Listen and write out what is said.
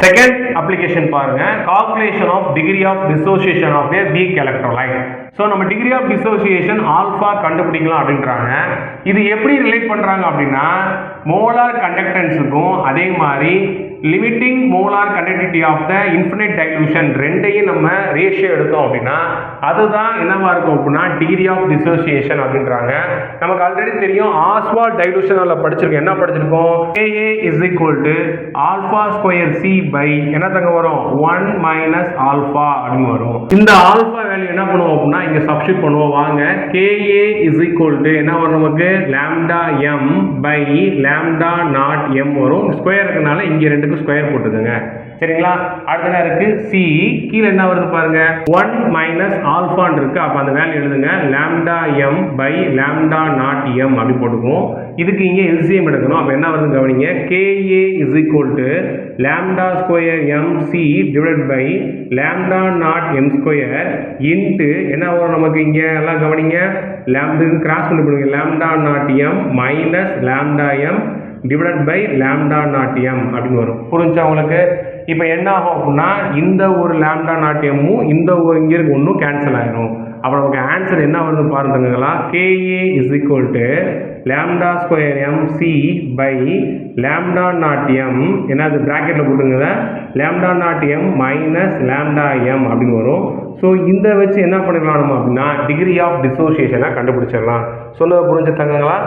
Second application பாருங்க, calculation of degree of dissociation of a weak electrolyte. So நம்ம degree of dissociation alpha கண்டுபிடிக்கலாம் அப்படின்றாங்க. இது எப்படி ரிலேட் பண்ணுறாங்க அப்படின்னா, மோலார் கண்டக்டன்ஸுக்கும் அதே மாதிரி limiting molar conductivity of the infinite dilution ரெண்டையும் நம்ம ரேஷியோ எடுத்தோம் அப்படின்னா அதுதான் என்னவா இருக்கும் அப்படின்னா டிகிரி ஆஃப் டிசோசியேஷன் அப்படின்றாங்க. நமக்கு ஆல்ரெடி தெரியும் ஆஸ்வால்ட் டைலூஷன்ல படிச்சிருக்கோம். என்ன படிச்சிருக்கோம்? KA is equal to alpha square C by என்ன தங்க வரும் 1 மைனஸ் ஆல்ஃபா அப்படின்னு வரும். இந்த ஆல்ஃபா வேல்யூ என்ன பண்ணுவோம் அப்படின்னா இங்க சப்ஸ்டிட் பண்ணுவோம். வாங்க, KA இஸ் ஈக்குவல் டு என்ன வரும் நமக்கு lambda m by lambda naught m வரும். ஸ்கொயர் இருக்கனால இங்க ரெண்டுக்கு ஸ்கொயர் போட்டுக்கோங்க. சரிங்களா? அடுத்ததா இருக்கு C, கீழே என்ன வருது பாருங்க 1 மைனஸ் ஆல்ஃபான்னு இருக்கு. அப்ப அந்த வேல்யூ எழுதுங்க lambda m by lambda naught m அப்படி போட்டுக்குவோம். இதுக்கு இங்க LCM எடுக்கணும். அப்ப என்ன வருது கவனிங்க, KA is equal to lambda square MC divided by lambda naught m square into என்ன வரும் நமக்கு இங்க எல்லாம் கவனிங்க லாம்டா கிராஸ் பண்ணி போடுங்க lambda naught m minus lambda m divided by lambda naught m அப்படின்னு வரும். புரிஞ்சா உங்களுக்கு? இப்போ என்ன ஆகும் அப்படின்னா இந்த ஒரு லாம்டா நாட் எம்மும் இந்த ஒரு இங்கே இருக்கு ஒன்றும் கேன்சல் ஆயிடும். அப்போ நமக்கு ஆன்சர் என்ன வருது பாருங்களா, KA is equal to lambda square MC by lambda naught m என்னது ப்ராக்கெட்டில் போட்டுங்க lambda naught m minus lambda m அப்படின்னு வரும். ஸோ இந்த வச்சு என்ன பண்ணிடலாம் நம்ம அப்படின்னா டிகிரி ஆஃப் டிசோசியேஷனை கண்டுபிடிச்சிடலாம். சொன்னதை புரிஞ்சுட்டாங்களா?